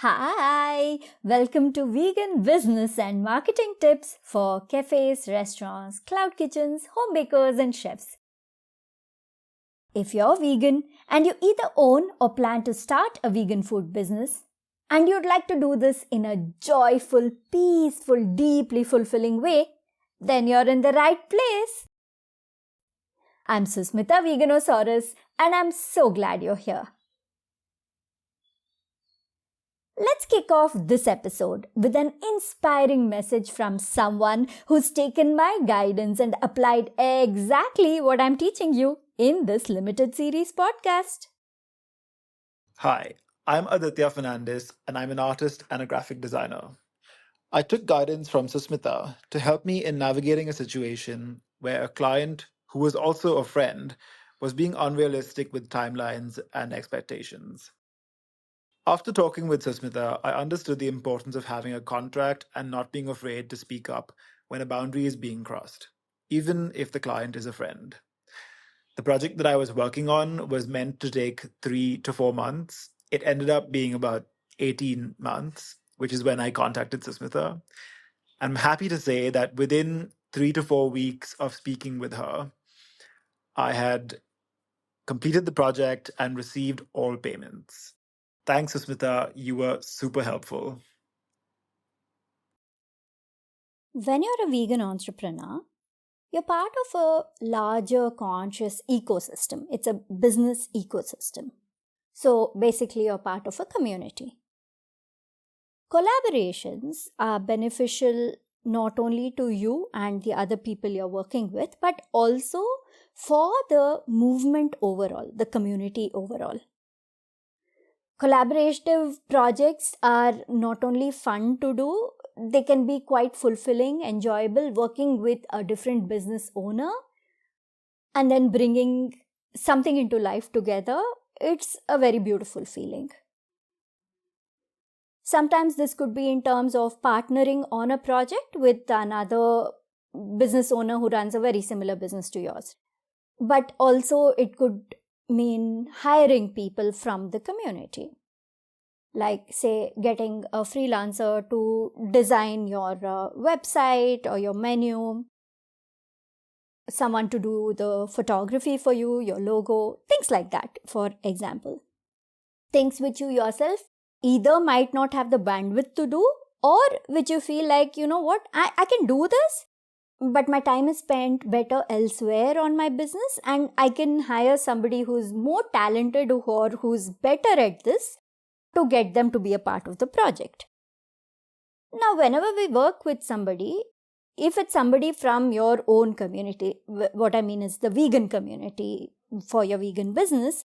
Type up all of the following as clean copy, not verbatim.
Hi, welcome to Vegan Business and Marketing Tips for cafes, restaurants, cloud kitchens, home bakers, and chefs. If you're vegan and you either own or plan to start a vegan food business, and you'd like to do this in a joyful, peaceful, deeply fulfilling way, then you're in the right place. I'm Susmitha Veganosaurus, and I'm so glad you're here. Let's kick off this episode with an inspiring message from someone who's taken my guidance and applied exactly what I'm teaching you in this limited series podcast. Hi, I'm Aditya Fernandez, and I'm an artist and a graphic designer. I took guidance from Susmitha to help me in navigating a situation where a client, who was also a friend, was being unrealistic with timelines and expectations. After talking with Susmitha, I understood the importance of having a contract and not being afraid to speak up when a boundary is being crossed, even if the client is a friend. The project that I was working on was meant to take 3 to 4 months. It ended up being about 18 months, which is when I contacted Susmitha. I'm happy to say that within 3 to 4 weeks of speaking with her, I had completed the project and received all payments. Thanks, Susmitha. You were super helpful. When you're a vegan entrepreneur, you're part of a larger conscious ecosystem. It's a business ecosystem. So basically, you're part of a community. Collaborations are beneficial not only to you and the other people you're working with, but also for the movement overall, the community overall. Collaborative projects are not only fun to do, they can be quite fulfilling, enjoyable, working with a different business owner and then bringing something into life together. It's a very beautiful feeling. Sometimes this could be in terms of partnering on a project with another business owner who runs a very similar business to yours. But also it could mean hiring people from the community. Like, say, getting a freelancer to design your website or your menu, someone to do the photography for you, your logo, things like that, for example. Things which you yourself either might not have the bandwidth to do, or which you feel like, you know what, I can do this, but my time is spent better elsewhere on my business, and I can hire somebody who's more talented or who's better at this to get them to be a part of the project. Now, whenever we work with somebody, if it's somebody from your own community, what I mean is the vegan community for your vegan business,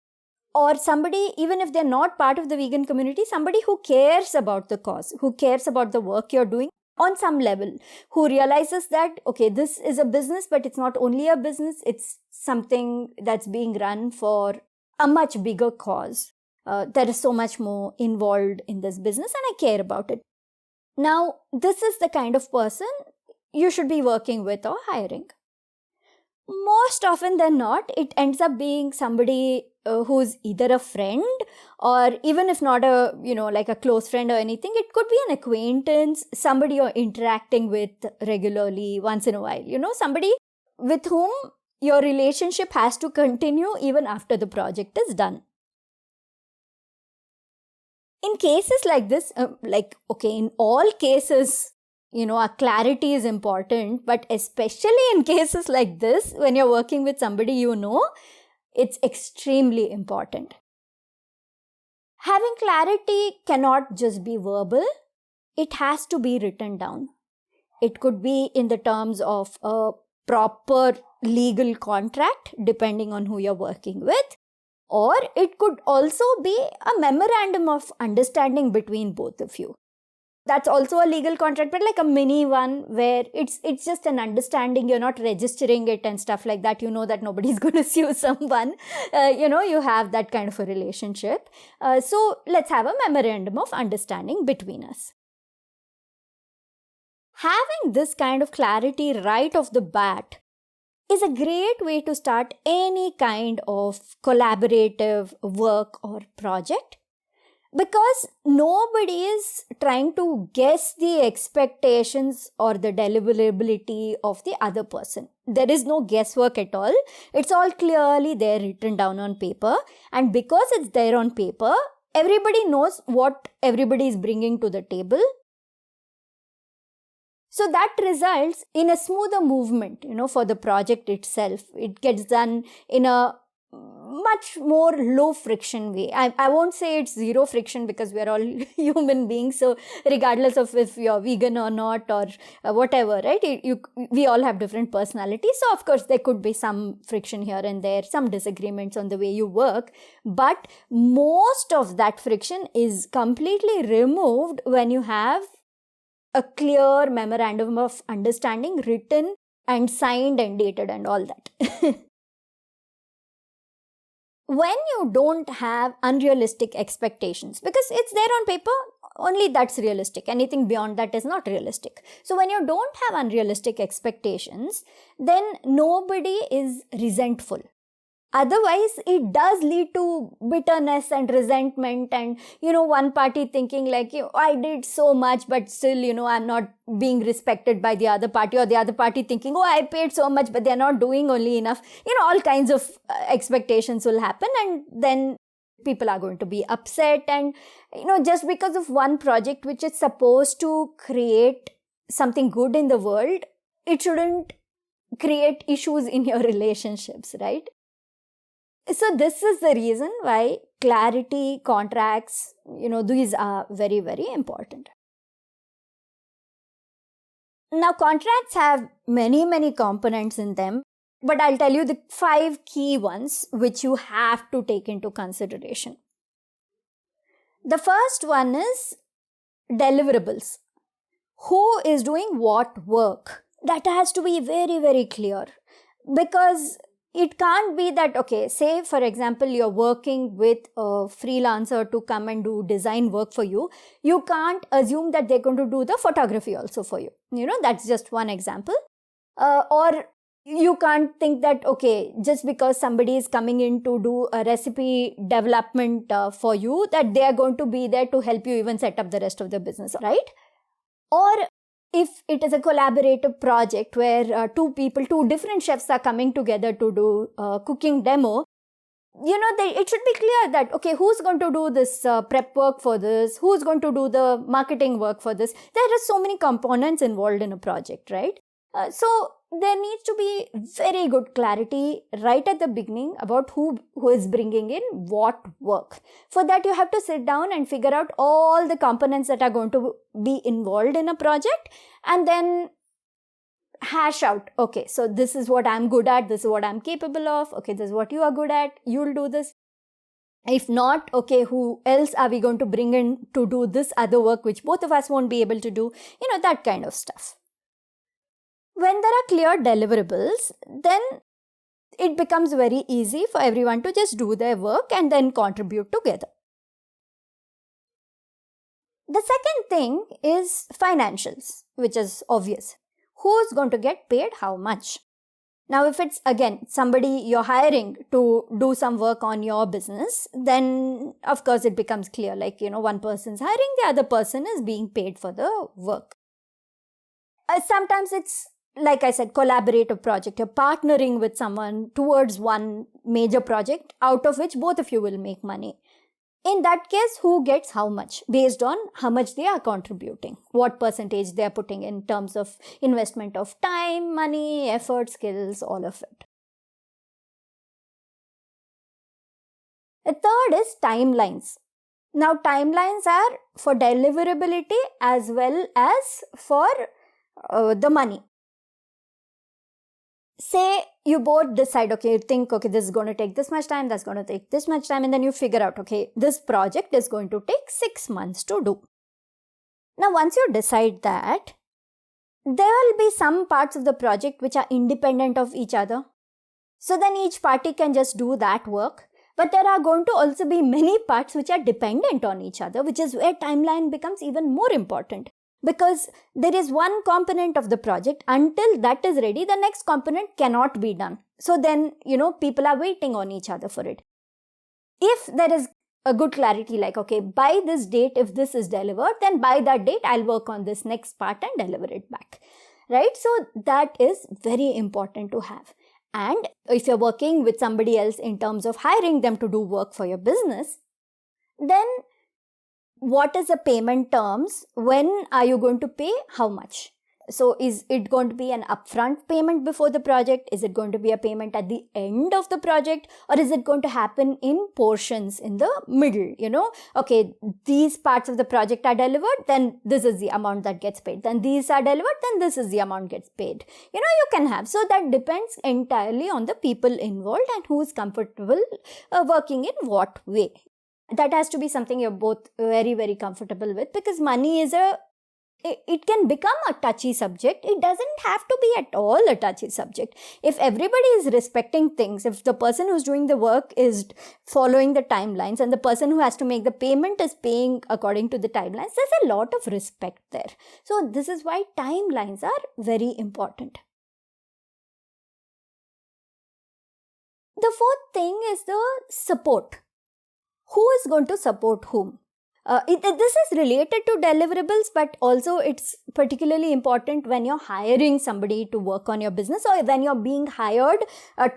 or somebody, even if they're not part of the vegan community, somebody who cares about the cause, who cares about the work you're doing on some level, who realizes that, okay, this is a business, but it's not only a business, it's something that's being run for a much bigger cause. There is so much more involved in this business and I care about it. Now, this is the kind of person you should be working with or hiring. Most often than not, it ends up being somebody who's either a friend, or even if not a, like a close friend or anything, it could be an acquaintance, somebody you're interacting with regularly once in a while, somebody with whom your relationship has to continue even after the project is done. In cases like this, in all cases, our clarity is important, but especially in cases like this, when you're working with somebody it's extremely important. Having clarity cannot just be verbal, it has to be written down. It could be in the terms of a proper legal contract, depending on who you're working with, or it could also be a memorandum of understanding between both of you. That's also a legal contract, but like a mini one where it's just an understanding. You're not registering it and stuff like that. You know that nobody's going to sue someone. You have that kind of a relationship. So let's have a memorandum of understanding between us. Having this kind of clarity right off the bat is a great way to start any kind of collaborative work or project. Because nobody is trying to guess the expectations or the deliverability of the other person. There is no guesswork at all. It's all clearly there, written down on paper. And because it's there on paper, everybody knows what everybody is bringing to the table. So that results in a smoother movement, for the project itself. It gets done in a much more low friction way. I won't say it's zero friction, because we're all human beings. So regardless of if you're vegan or not, or whatever, right? We all have different personalities. So of course there could be some friction here and there, some disagreements on the way you work. But most of that friction is completely removed when you have a clear memorandum of understanding written and signed and dated and all that. When you don't have unrealistic expectations, because it's there on paper, only that's realistic. Anything beyond that is not realistic. So when you don't have unrealistic expectations, then nobody is resentful. Otherwise, it does lead to bitterness and resentment, and one party thinking like, I did so much, but still, I'm not being respected by the other party, or the other party thinking, oh, I paid so much, but they're not doing only enough. All kinds of expectations will happen, and then people are going to be upset. And just because of one project which is supposed to create something good in the world, it shouldn't create issues in your relationships, right? So this is the reason why clarity, contracts, these are very, very important. Now, contracts have many, many components in them, but I'll tell you the 5 key ones which you have to take into consideration. The first one is deliverables. Who is doing what work? That has to be very, very clear, because it can't be that, okay, say for example, you're working with a freelancer to come and do design work for you. You can't assume that they're going to do the photography also for you. That's just one example. Or you can't think that, okay, just because somebody is coming in to do a recipe development for you, that they are going to be there to help you even set up the rest of the business, right? Or if it is a collaborative project where two different chefs are coming together to do a cooking demo, it should be clear that, okay, who's going to do this prep work for this? Who's going to do the marketing work for this? There are so many components involved in a project, right? So there needs to be very good clarity right at the beginning about who is bringing in what work. For that, you have to sit down and figure out all the components that are going to be involved in a project, and then hash out, okay, so this is what I'm good at, this is what I'm capable of, okay, this is what you are good at, you'll do this. If not, okay, who else are we going to bring in to do this other work which both of us won't be able to do, that kind of stuff. When there are clear deliverables, then it becomes very easy for everyone to just do their work and then contribute together. The second thing is financials, which is obvious. Who's going to get paid how much? Now, if it's, again, somebody you're hiring to do some work on your business, then of course it becomes clear, like, one person's hiring, the other person is being paid for the work. Sometimes it's, like I said, collaborative project. You're partnering with someone towards one major project out of which both of you will make money. In that case, who gets how much based on how much they are contributing, what percentage they are putting in terms of investment of time, money, effort, skills, all of it. The third is timelines. Now, timelines are for deliverability as well as for the money. Say you both decide, okay, you think, okay, this is going to take this much time, that's going to take this much time, and then you figure out, okay, this project is going to take 6 months to do. Now, once you decide that, there will be some parts of the project which are independent of each other. So then each party can just do that work. But there are going to also be many parts which are dependent on each other, which is where timeline becomes even more important. Because there is one component of the project, until that is ready, the next component cannot be done. So then, people are waiting on each other for it. If there is a good clarity, like, okay, by this date, if this is delivered, then by that date, I'll work on this next part and deliver it back, right? So that is very important to have. And if you're working with somebody else in terms of hiring them to do work for your business, then what is the payment terms? When are you going to pay? How much? So is it going to be an upfront payment before the project? Is it going to be a payment at the end of the project? Or is it going to happen in portions in the middle? Okay, these parts of the project are delivered, then this is the amount that gets paid. Then these are delivered, then this is the amount gets paid. You can have. So that depends entirely on the people involved and who is comfortable working in what way. That has to be something you're both very, very comfortable with, because money is it can become a touchy subject. It doesn't have to be at all a touchy subject. If everybody is respecting things, if the person who's doing the work is following the timelines and the person who has to make the payment is paying according to the timelines, there's a lot of respect there. So this is why timelines are very important. The fourth thing is the support. Who is going to support whom? This is related to deliverables, but also it's particularly important when you're hiring somebody to work on your business, or when you're being hired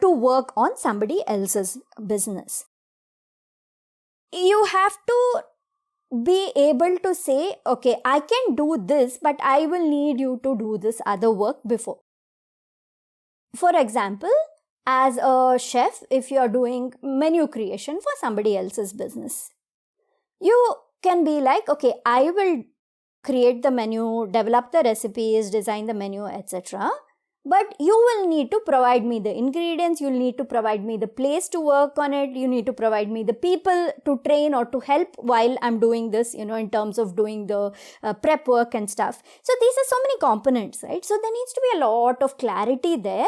to work on somebody else's business. You have to be able to say, okay, I can do this, but I will need you to do this other work before. For example, as a chef, if you're doing menu creation for somebody else's business, you can be like, okay, I will create the menu, develop the recipes, design the menu, etc. But you will need to provide me the ingredients, you'll need to provide me the place to work on it, you need to provide me the people to train or to help while I'm doing this, in terms of doing the prep work and stuff. So these are so many components, right? So there needs to be a lot of clarity there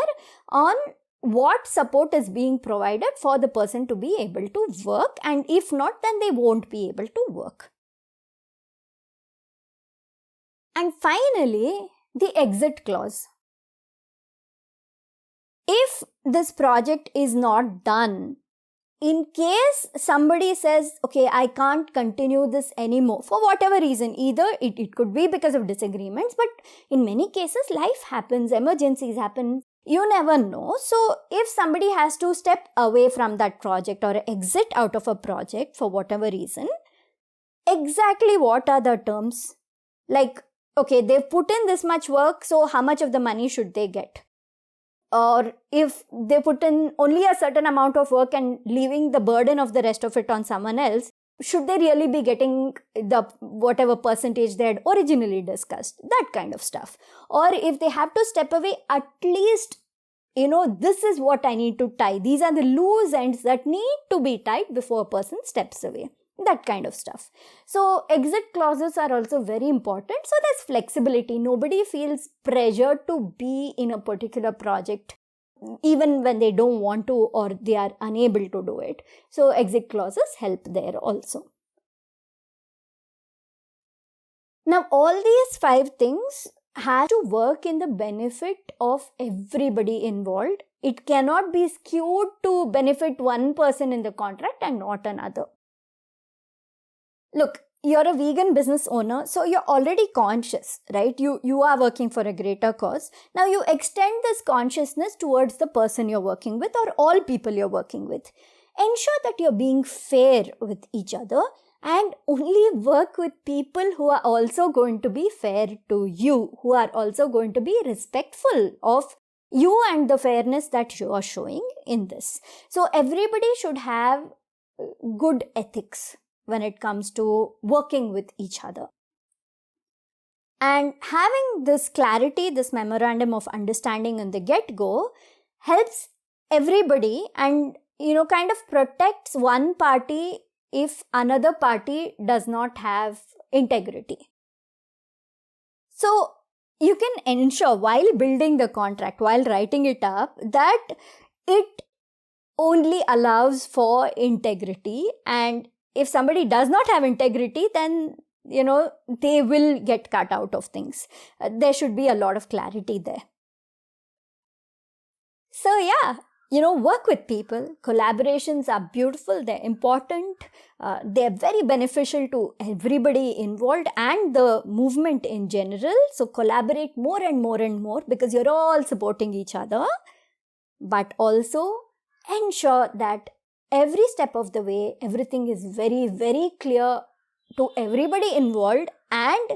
on what support is being provided for the person to be able to work, and if not, then they won't be able to work. And finally, the exit clause. If this project is not done, in case somebody says, okay, I can't continue this anymore for whatever reason, either it could be because of disagreements, but in many cases life happens, emergencies happen, you never know. So if somebody has to step away from that project or exit out of a project for whatever reason, exactly what are the terms? Like, okay, they've put in this much work, so how much of the money should they get? Or if they put in only a certain amount of work and leaving the burden of the rest of it on someone else, should they really be getting the whatever percentage they had originally discussed? That kind of stuff. Or if they have to step away, at least, this is what I need to tie. These are the loose ends that need to be tied before a person steps away. That kind of stuff. So exit clauses are also very important. So there's flexibility. Nobody feels pressure to be in a particular project, even when they don't want to or they are unable to do it. So exit clauses help there also. Now, all these 5 things have to work in the benefit of everybody involved. It cannot be skewed to benefit one person in the contract and not another. Look, you're a vegan business owner, so you're already conscious, right? You are working for a greater cause. Now you extend this consciousness towards the person you're working with or all people you're working with. Ensure that you're being fair with each other and only work with people who are also going to be fair to you, who are also going to be respectful of you and the fairness that you are showing in this. So everybody should have good ethics when it comes to working with each other. And having this clarity, this memorandum of understanding in the get-go helps everybody and, kind of protects one party if another party does not have integrity. So you can ensure while building the contract, while writing it up, that it only allows for integrity, and if somebody does not have integrity, then, they will get cut out of things. There should be a lot of clarity there. So yeah, Work with people. Collaborations are beautiful, they're important, they're very beneficial to everybody involved and the movement in general. So collaborate more and more and more because you're all supporting each other. But also ensure that every step of the way, everything is very, very clear to everybody involved, and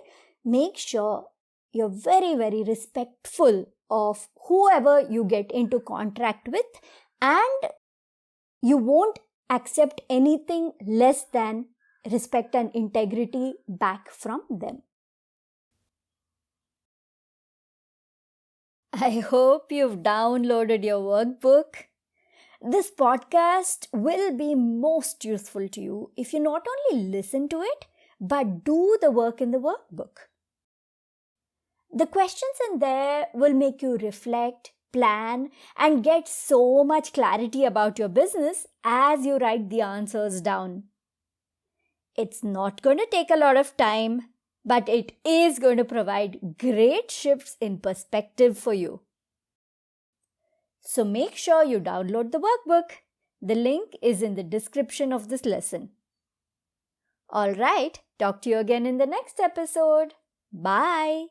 make sure you're very, very respectful of whoever you get into contract with, and you won't accept anything less than respect and integrity back from them. I hope you've downloaded your workbook. This podcast will be most useful to you if you not only listen to it, but do the work in the workbook. The questions in there will make you reflect, plan, and get so much clarity about your business as you write the answers down. It's not going to take a lot of time, but it is going to provide great shifts in perspective for you. So make sure you download the workbook. The link is in the description of this lesson. All right, talk to you again in the next episode. Bye.